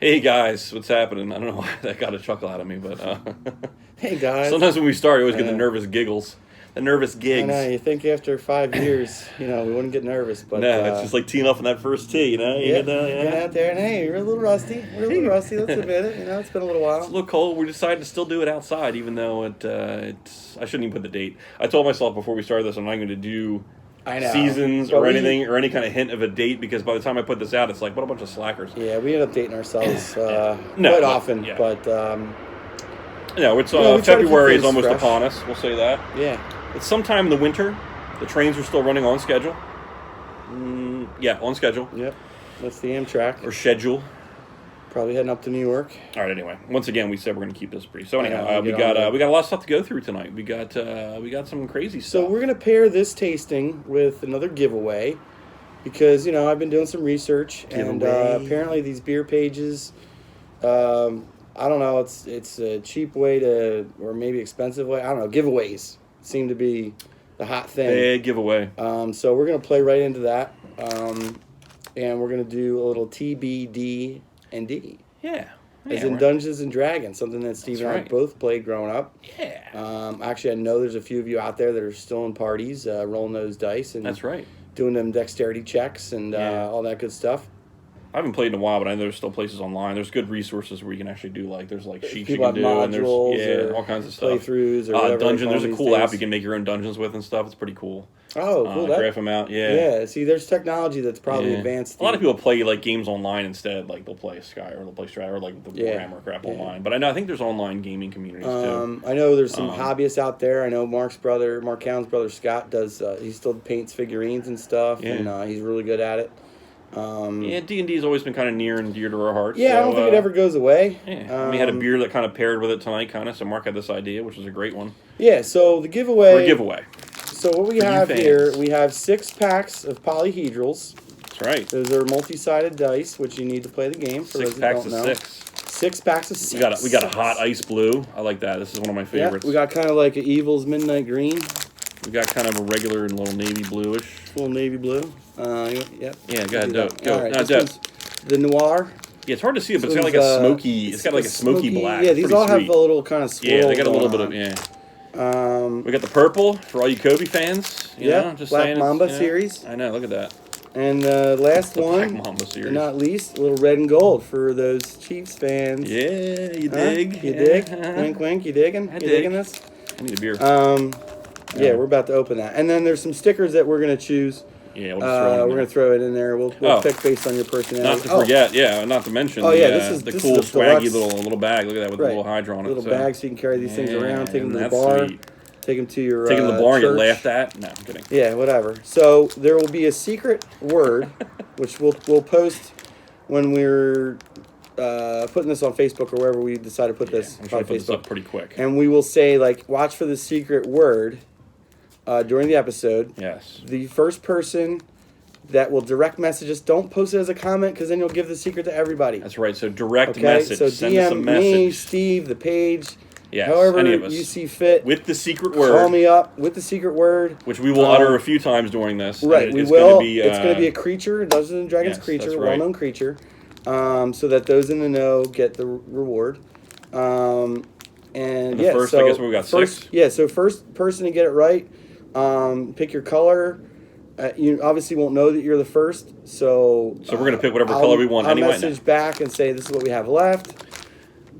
Hey guys, what's happening? I don't know why that got a chuckle out of me, but Hey guys. sometimes when we start, I always get the nervous giggles, the nervous gigs. I know, you think after 5 years, we wouldn't get nervous, but... No, it's just like teeing off on that first tee, You get out there and, hey, you're a little rusty. We're a little rusty, let's admit it. It's been a little while. It's a little cold. We decided to still do it outside, even though it's... I shouldn't even put the date. I told myself before we started this, I'm not going to do seasons or anything, or any kind of hint of a date, because by the time I put this out, it's like, what a bunch of slackers. Yeah, we end up dating ourselves quite often, but... No, it's February is almost fresh. upon us, we'll say that. Yeah. It's sometime in the winter. The trains are still running on schedule. On schedule. Yep. That's the Amtrak. Or schedule. Probably heading up to New York. All right. Anyway, once again, we said we're going to keep this brief. So anyhow, we got a lot of stuff to go through tonight. We got some crazy stuff. So we're going to pair this tasting with another giveaway, because I've been doing some research, and apparently these beer pages, I don't know, it's a cheap way to, or maybe expensive way. I don't know. Giveaways seem to be the hot thing. Big giveaway. So we're going to play right into that, and we're going to do a little TBD and D. Yeah. As in Dungeons and Dragons, something that Steve and I both played growing up. Yeah. Actually, I know there's a few of you out there that are still in parties, rolling those dice and that's right, doing them dexterity checks and all that good stuff. I haven't played in a while, but I know there's still places online. There's good resources where you can actually do, like, there's like sheets you can do, and there's all kinds of stuff. Playthroughs or whatever. Dungeon. There's a cool app you can make your own dungeons with and stuff. It's pretty cool. Oh, cool. Graph them out. Yeah. See, there's technology that's probably advanced. A lot of people play like games online instead. Like they'll play Sky or they'll play Strat or like the Warhammer crap online. But I think there's online gaming communities too. I know there's some hobbyists out there. I know Mark Cowan's brother Scott does. He still paints figurines and stuff, and he's really good at it. D&D has always been kind of near and dear to our hearts. Yeah, so, I don't think it ever goes away. Yeah, we had a beer that kind of paired with it tonight, so Mark had this idea, which was a great one. Yeah, so the giveaway... For a giveaway. So what we have here, we have 6 packs of polyhedrals. That's right. Those are multi-sided dice, which you need to play the game, for those that don't know. 6 packs of 6. 6 packs of 6. We got a hot ice blue. I like that. This is one of my favorites. Yeah, we got kind of like an Evil's Midnight Green. We got kind of a regular and little navy bluish. Little navy blue. Yeah, go ahead. Go. Right, the Noir. Yeah, it's hard to see it, but it's got like a smoky. It's got like a smoky black. Yeah, these all have a little kind of swirl. Yeah, they got a little bit of we got the purple for all you Kobe fans. Just Black saying, Mamba series. I know. Look at that. And the last one, Black Mamba series. Not least, a little red and gold for those Chiefs fans. Yeah, you dig? You dig? Wink, wink. You digging? You digging this? I need a beer. Yeah, we're about to open that. And then there's some stickers that we're going to choose. Yeah, we're going to throw it in there. We'll pick based on your personality. Not to forget, not to mention this is cool swaggy little bag. Look at that with the little Hydra on it. Little bag so you can carry these things around, take them to the bar. Sweet. Take them to your Take them to the bar church. and get laughed at? No, I'm kidding. Yeah, whatever. So there will be a secret word, which we'll post when we're putting this on Facebook or wherever we decide to put this. I'm trying to put this up pretty quick. And we will say, watch for the secret word during the episode. Yes. The first person that will direct message us, don't post it as a comment, because then you'll give the secret to everybody. That's right. So direct message. So send us a DM message. me, Steve, the page. Yes, however any of us. you see fit. With the secret word. Call me up with the secret word. Which we will utter a few times during this. Right, we will. It's going to be a creature, Dungeons and Dragons creature, well-known creature, so that those in the know get the reward. And first, I guess we got 6. Yeah, so first person to get it right, pick your color. You obviously won't know that you're the first, so... So we're going to pick whatever color we want anyway. I'll message back and say, this is what we have left.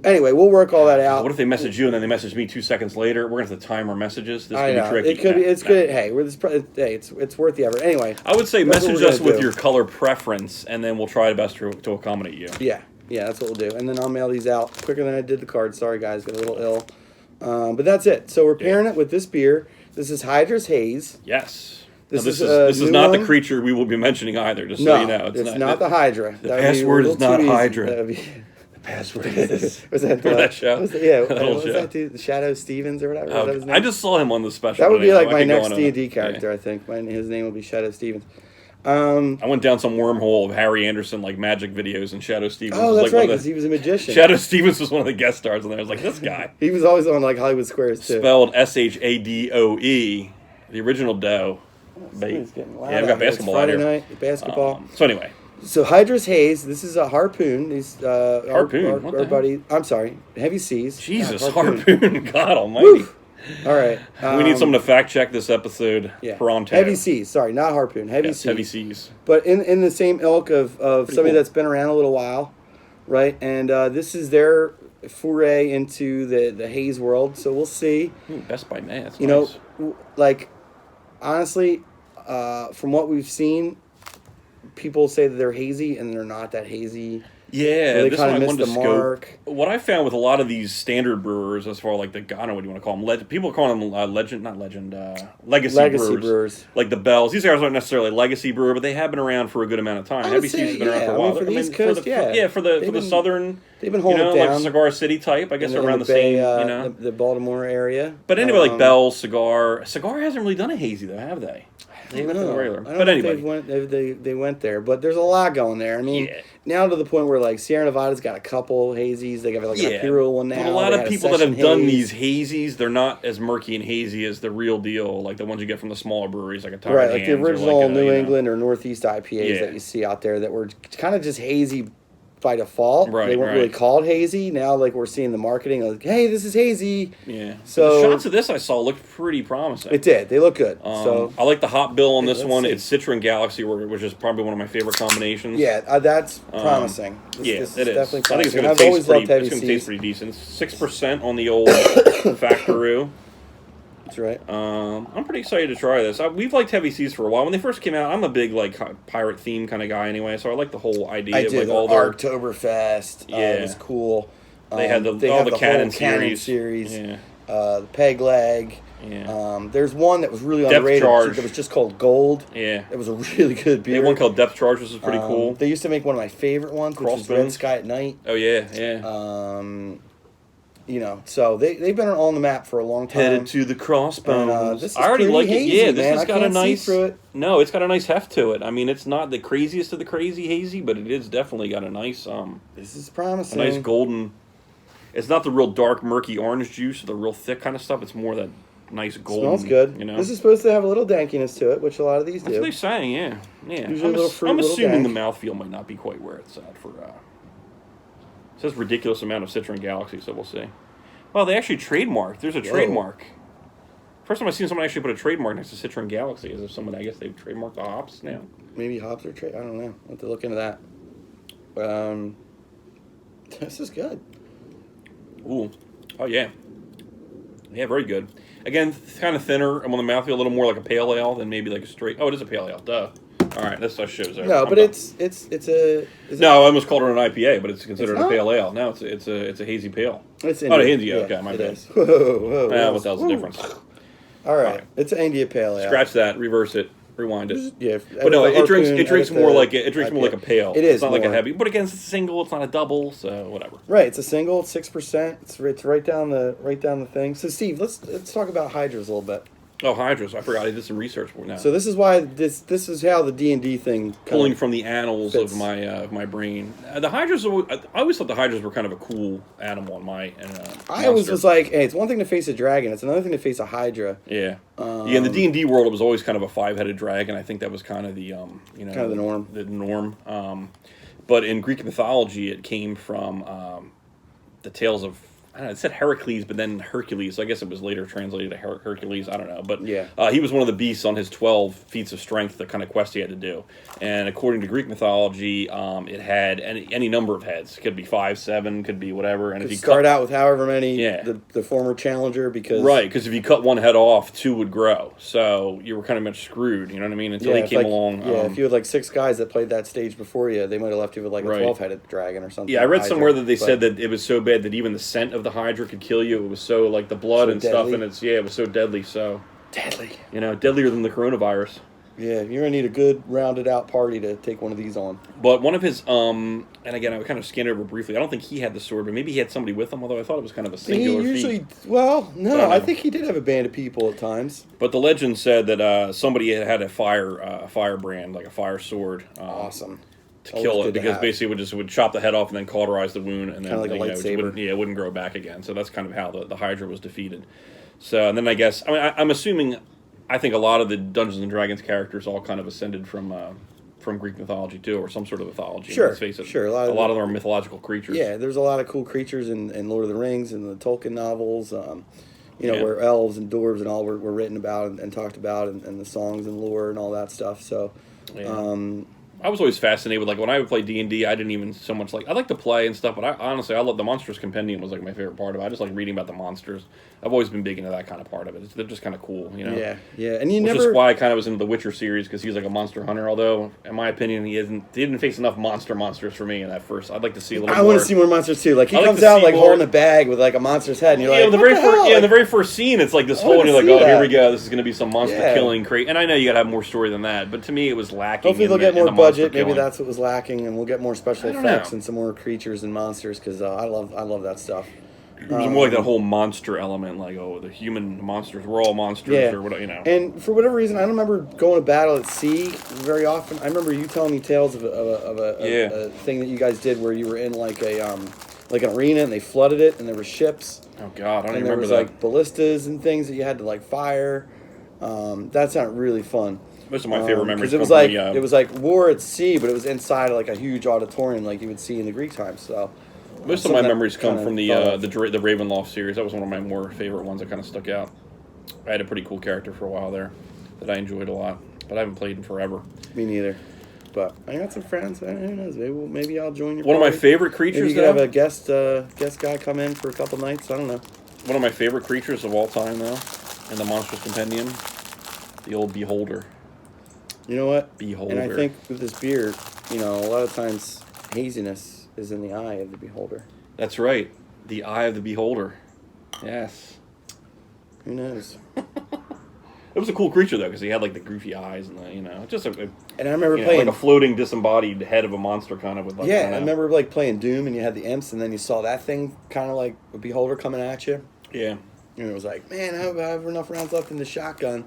Anyway, we'll work all that out. What if they message you and then they message me 2 seconds later? We're going to have to time our messages. This could be tricky. It could be. It's good. Hey, it's worth the effort. Anyway, I would say message us with your color preference, and then we'll try our best to accommodate you. Yeah, that's what we'll do. And then I'll mail these out quicker than I did the cards. Sorry, guys, got a little ill. But that's it. So we're pairing it with this beer. This is Hydra's Haze. Yes. This is not the creature we will be mentioning either. Just so you know, it's not the Hydra. The password is not Hydra. Password is was that for that show? What was that dude? Shadow Stevens or whatever. Oh, his name? I just saw him on the special. That would be like my next D&D character, I think. His name will be Shadow Stevens. I went down some wormhole of Harry Anderson magic videos, and Shadow Stevens. Oh, that's right, because he was a magician. Shadow Stevens was one of the guest stars on there. I was like, this guy. He was always on Hollywood Squares too. Spelled Shadoe, the original dough. It's getting loud. Yeah, I've got basketball Friday out here. night basketball. So anyway. So Hydra's Haze. This is a harpoon. These Harpoon. Our buddy. I'm sorry. Heavy Seas. Jesus, harpoon. God Almighty. All right. We need someone to fact check this episode. Yeah. Pronto. Heavy Seas. Sorry, not harpoon. Heavy Seas. Heavy Seas. But in the same ilk of somebody that's been around a little while, right? And this is their foray into the Haze world. So we'll see. Best by man. That's you nice. know, like honestly, from what we've seen, people say that they're hazy and they're not that hazy. Yeah, they this kind one of I missed wanted the to mark. scope. What I found with a lot of these standard brewers, as far like I don't know what you want to call them, people are calling them legacy brewers. Like the Bells. These guys aren't necessarily legacy brewer, but they have been around for a good amount of time. Heavy Seas has been around for a while. For the East Coast, for the southern, they've been holding it down. like Cigar City type. I guess around the Bay, same, the Baltimore area. But anyway, like Bells, Cigar hasn't really done a hazy though, have they? I don't know. But anyway, they went there, but there's a lot going there. I mean, now to the point where like Sierra Nevada's got a couple hazies. They got like an Imperial one now. But a lot of people that have done these hazies, they're not as murky and hazy as the real deal, like the ones you get from the smaller breweries, like a Tired Hands, like the original New England or Northeast IPAs that you see out there that were kind of just hazy by default. Right, they weren't really called hazy. Now, like we're seeing the marketing, like, hey, this is hazy. Yeah. So the shots of this I saw looked pretty promising. It did. They look good. So I like the hop bill on this one. It's Citra and Galaxy, which is probably one of my favorite combinations. Yeah, that's promising. This is definitely promising. I think it's going to taste pretty decent. 6% on the old Factoroo. That's right. I'm pretty excited to try this. We've liked Heavy Seas for a while. When they first came out, I'm a big like pirate theme kind of guy anyway, so I like the whole idea of like all their Oktoberfest. It was cool. They had the Cannon series. Yeah. The Peg Leg. Yeah. There's one that was really underrated. That was just called Gold. Yeah. It was a really good beer. They had one called Depth Charge, which was pretty cool. They used to make one of my favorite ones, which was Red Sky at Night. Oh yeah. So they've been on the map for a long time. Headed to the Crossbones. This is I already like hazy, it. Yeah, this has got a nice. No, it's got a nice heft to it. I mean, it's not the craziest of the crazy hazy, but it is definitely got a nice. This is promising. A nice golden. It's not the real dark, murky orange juice or the real thick kind of stuff. It's more that nice golden. Smells good. This is supposed to have a little dankiness to it, which a lot of these do. That's what they're saying. Yeah. Usually a little fruit, I'm assuming dank. the mouthfeel might not be quite where it's at for. It says ridiculous amount of Citra and Galaxy, so we'll see. Well, they actually trademarked. There's a trademark. First time I've seen someone actually put a trademark next to Citra and Galaxy. As if someone, I guess they've trademarked the hops now. Maybe hops are I don't know. I'll have to look into that. This is good. Ooh. Oh, yeah. Yeah, very good. Again, kind of thinner. I'm on the mouthfeel a little more like a pale ale than maybe like a straight... Oh, it is a pale ale. Duh. All right, that's shows over. No, but it's a. No, I almost called it an IPA, but it's considered a pale ale. No, it's a hazy pale. It's India. Oh, a India. Okay, my bad. Whoa. What the hell's the difference? All right, it's an India pale ale. Scratch that. Reverse it. Rewind it. Yeah, but no, it drinks more like a pale. It is. It's not like a heavy. But again, it's a single. It's not a double. So whatever. Right. It's a single. It's 6%. It's right down the thing. So Steve, let's talk about Hydras a little bit. Oh, Hydras! I forgot. I did some research for now. So this is why this is how the D&D thing pulling from the annals of my brain. The Hydras. I always thought the Hydras were kind of a cool animal in my. I always was like, hey, it's one thing to face a dragon. It's another thing to face a Hydra. Yeah. In the D&D world, it was always kind of a 5-headed dragon. I think that was kind of the kind of the norm. The norm. But in Greek mythology, it came from the tales of. I don't know, it said Heracles, but then Hercules. So I guess it was later translated to Hercules. I don't know. But he was one of the beasts on his 12 feats of strength, the kind of quest he had to do. And according to Greek mythology, it had any number of heads. It could be 5, 7, could be whatever. And if you start out with however many, the former challenger, because if you cut one head off, 2 would grow. So you were kind of much screwed, you know what I mean? Until he came along. If you had like 6 guys that played that stage before you, they might have left you with like a 12-headed dragon or something. Yeah, I read somewhere that they said that it was so bad that even the scent of the Hydra could kill you. It was so like the blood and stuff, and it was so deadly. So deadly, deadlier than the coronavirus. Yeah, you're gonna need a good rounded out party to take one of these on. But one of his and again, I kind of scanned over briefly. I don't think he had the sword, but maybe he had somebody with him. Although I thought it was kind of a singular feat. I think he did have a band of people at times. But the legend said that somebody had a firebrand, like a fire sword. Awesome. To kill it, because basically it would chop the head off and then cauterize the wound, and then kind of like a lightsaber. It wouldn't grow back again. So that's kind of how the Hydra was defeated. So and then I guess I'm assuming, I think a lot of the Dungeons and Dragons characters all kind of ascended from from Greek mythology too, or some sort of mythology. Sure, Let's face it, sure. A lot of them are mythological creatures. Yeah, there's a lot of cool creatures in Lord of the Rings and the Tolkien novels. Where elves and dwarves and all were written about and talked about, and the songs and lore and all that stuff. So, I was always fascinated with, like, when I would play D&D, I didn't even so much, like, I like to play and stuff, but I love the Monsters Compendium was, like, my favorite part of it. I just like reading about the monsters. I've always been big into that kind of part of it. They're just kind of cool, you know? Yeah. And Which is why I kind of was into the Witcher series, because he's like a monster hunter, although, in my opinion, he didn't face enough monsters for me in that first. I'd like to see a little more. I want to see more monsters, too. Like, he comes out, like, holding a bag with, like, a monster's head, and you're like, in the very first scene, it's like this whole, and you're like, oh, here we go. This is going to be some monster-killing crate. And I know you got to have more story than that, but to me, it was lacking. Hopefully they'll get more budget. Maybe that's what was lacking, and we'll get more special effects and some more creatures and monsters, because I love that stuff. It was more like that whole monster element, like, oh, the human monsters, we're all monsters, or whatever, you know. And for whatever reason, I don't remember going to battle at sea very often. I remember you telling me tales of a thing that you guys did where you were in like an arena and they flooded it and there were ships. Oh God, I don't even remember that. And there was like ballistas and things that you had to like fire. That sounded really fun. Most of my favorite memories. Because it was like war at sea, but it was inside like a huge auditorium like you would see in the Greek times. So. Most of my memories come from the Ravenloft series. That was one of my more favorite ones that kind of stuck out. I had a pretty cool character for a while there that I enjoyed a lot, but I haven't played in forever. Me neither. But I got some friends. Who knows? Maybe I'll join you. One of my favorite creatures. Maybe you could have a guest guy come in for a couple nights. I don't know. One of my favorite creatures of all time, though, in the Monsters Compendium, the old Beholder. You know what? Beholder. And I think with this beer, a lot of times haziness is in the eye of the beholder. That's right. The eye of the beholder. Yes. Who knows? It was a cool creature, though, because he had, like, the goofy eyes and just and I remember playing... like a floating, disembodied head of a monster, kind of, with, like... Yeah, I remember, like, playing Doom, and you had the imps, and then you saw that thing, kind of like a beholder coming at you. Yeah. And it was like, man, I have enough rounds left in the shotgun.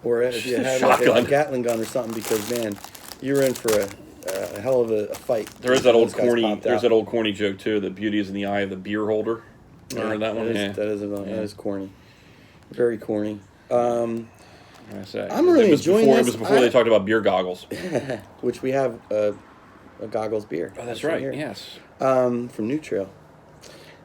Or if you had, like, a Gatling gun or something, because, man, you were in for a hell of a fight. There's that old corny joke too. The beauty is in the eye of the beer holder. Remember that one? That is corny. Very corny. I'm really enjoying this. It was before they talked about beer goggles. Which we have a goggles beer. Oh, that's right. Here. Yes. From New Trail.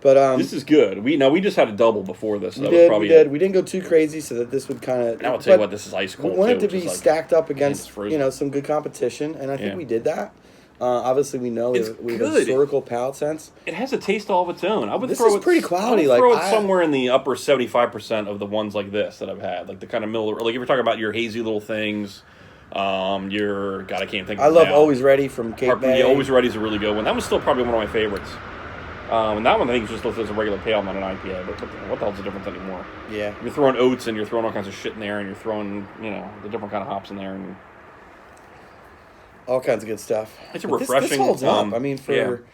But this is good. We just had a double before this. So we did. We didn't go too crazy, so that this would kind of. I'll tell you what, this is ice cold. We wanted to be stacked up against some good competition, and I think we did that. Obviously, we know we have a historical palate sense. It has a taste all of its own. This is pretty quality. I would throw it somewhere in the upper 75% of the ones like this that I've had, like the kind of middle. Like if you're talking about your hazy little things. I can't think. I love Always Ready from Cape May. Always Ready is a really good one. That was still probably one of my favorites. And that one I think is just listed as a regular pale, not an IPA. But what the hell's the difference anymore? Yeah. You're throwing oats and you're throwing all kinds of shit in there, and you're throwing the different kind of hops in there, and all kinds of good stuff. It's a refreshing. This holds up. I mean, for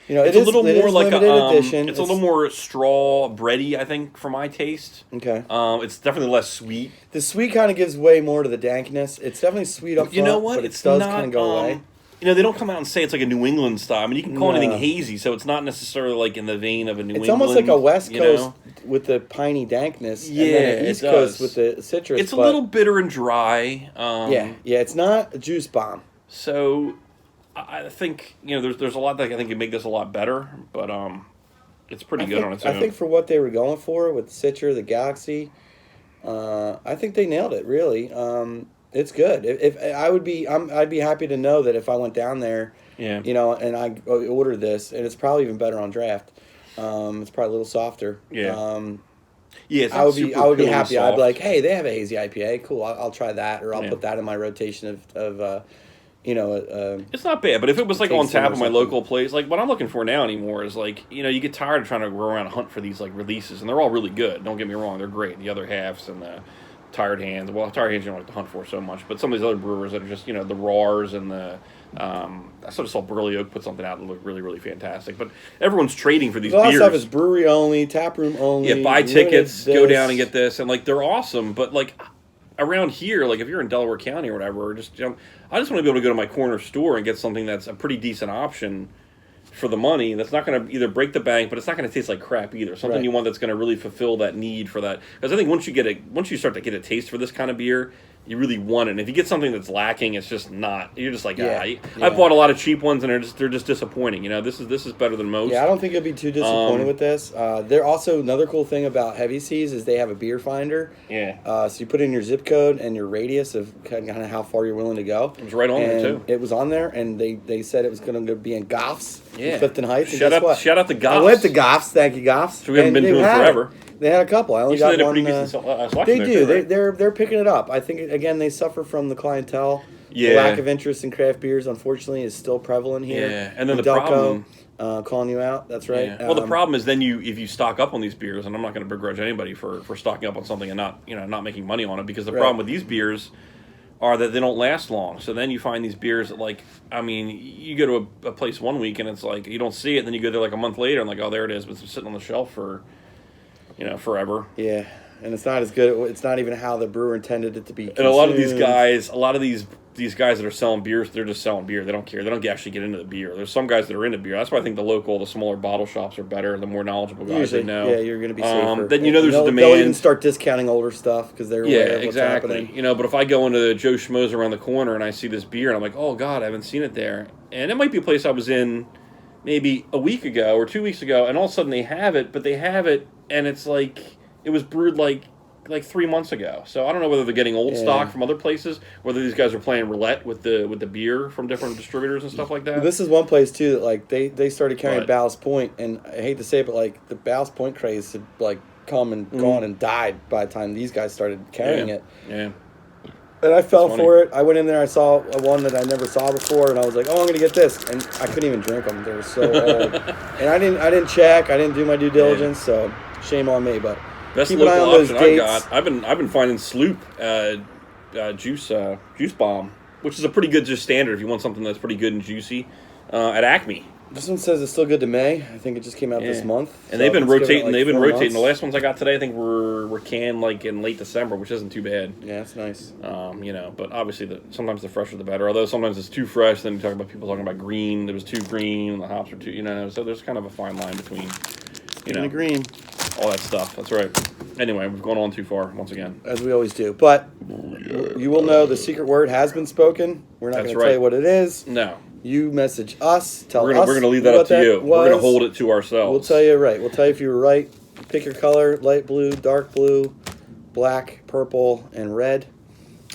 it's a little more like a edition. It's a little more straw bready, I think, for my taste. Okay. It's definitely less sweet. The sweet kind of gives way more to the dankness. It's definitely sweet up front. You know what? But it does kind of go away. They don't come out and say it's like a New England style. I mean, you can call anything hazy, so it's not necessarily like in the vein of a New England. It's almost like a West Coast with the piney dankness, and then an East Coast with the citrus. It's a little bitter and dry. It's not a juice bomb. So, I think there's a lot that I think can make this a lot better, but it's pretty good on its own. I think for what they were going for with Citra, the Galaxy, I think they nailed it. Really. It's good. I'd be happy to know that if I went down there, and I ordered this, and it's probably even better on draft. It's probably a little softer. Yeah. I would be happy. Soft. I'd be like, hey, they have a hazy IPA. Cool. I'll try that, or I'll put that in my rotation of it's not bad, but if it was like on tap of my local place, like what I'm looking for now anymore is like, you get tired of trying to go around and hunt for these like releases, and they're all really good. Don't get me wrong, they're great. The other halves and the Tired Hands. Well, Tired Hands you don't like to hunt for so much, but some of these other brewers that are just, the Rars and the, I sort of saw Burley Oak put something out that looked really, really fantastic. But everyone's trading for these beers. A lot of stuff is brewery only, tap room only. Yeah, buy tickets, go down and get this, and like they're awesome. But like around here, like if you're in Delaware County or whatever, or just I just want to be able to go to my corner store and get something that's a pretty decent option for the money. That's not going to either break the bank, but it's not going to taste like crap either. Something you want that's going to really fulfill that need for that. Because I think once you start to get a taste for this kind of beer, you really want it. And if you get something that's lacking, it's just not. You're just like, I bought a lot of cheap ones, and they're just disappointing. You know, this is better than most. Yeah, I don't think you'll be too disappointed with this. They're also another cool thing about Heavy Seas is they have a beer finder. Yeah. So you put in your zip code and your radius of kind of how far you're willing to go. It was right on there too. It was on there, and they said it was going to be in Goffs, in Clifton Heights. Shout out to Goffs. I went to Goffs. Thank you, Goffs. So we haven't been to them forever. They had a couple. I only got one. Pretty decent selection they do. Too, right? They're picking it up. I think again they suffer from the clientele. Yeah. The lack of interest in craft beers, unfortunately, is still prevalent here. Yeah, and then the problem, calling you out. That's right. Yeah. Well, the problem is then if you stock up on these beers, and I'm not going to begrudge anybody for stocking up on something and not making money on it, because the problem with these beers are that they don't last long. So then you find these beers that, you go to a place one week and it's like you don't see it, and then you go there like a month later and like, oh, there it is, but it's sitting on the shelf for forever. Yeah, and it's not as good. It's not even how the brewer intended it to be consumed. And a lot of these guys that are selling beers, they're just selling beer. They don't care. They don't actually get into the beer. There's some guys that are into beer. That's why I think the smaller bottle shops are better. The more knowledgeable guys usually, they know. Yeah, you're going to be safer. Then there's a demand. They'll even start discounting older stuff because they're aware of what's happening. But if I go into Joe Schmo's around the corner and I see this beer and I'm like, oh God, I haven't seen it there. And it might be a place I was in maybe a week ago or 2 weeks ago, and all of a sudden they have it, but they have it, and it's like it was brewed like 3 months ago. So I don't know whether they're getting old stock from other places, whether these guys are playing roulette with the beer from different distributors and stuff like that. This is one place too that they started carrying Ballast Point, and I hate to say it, but the Ballast Point craze had come and gone and died by the time these guys started carrying it. Yeah. And I fell for it. I went in there, I saw one that I never saw before, and I was like, "Oh, I'm gonna get this," and I couldn't even drink them. They were so old, and I didn't check. I didn't do my due diligence, so shame on me. But best keep an eye on local those option dates. I've been finding Sloop juice bomb, which is a pretty good just standard if you want something that's pretty good and juicy at Acme. This one says it's still good to May. I think it just came out this month. And they've been rotating. They've been rotating. Months. The last ones I got today, I think were canned in late December, which isn't too bad. Yeah, that's nice. But obviously sometimes the fresher the better. Although sometimes it's too fresh. Then you talk about people talking about green. It was too green. The hops are too. So there's kind of a fine line between. The green. All that stuff. That's right. Anyway, we've gone on too far once again. As we always do. But you will know the secret word has been spoken. We're not going to tell you what it is. No. You message us. We're going to leave that up to you. We're going to hold it to ourselves. We'll tell you We'll tell you if you were right. Pick your color: light blue, dark blue, black, purple, and red.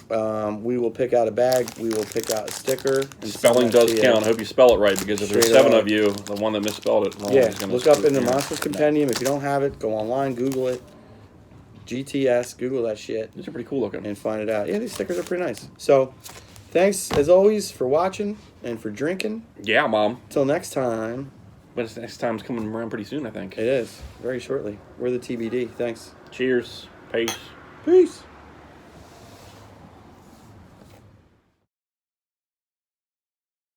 We will pick out a bag. We will pick out a sticker. Spelling does count. I hope you spell it right, because if there's 7 of you, the one that misspelled it, look up in the Monsters Compendium. If you don't have it, go online, Google it. GTS, Google that shit. These are pretty cool looking. And find it out. Yeah, these stickers are pretty nice. So, thanks as always for watching and for drinking. Yeah, Mom. Till next time. But next time's coming around pretty soon, I think. It is. Very shortly. We're the TBD. Thanks. Cheers. Peace. Peace.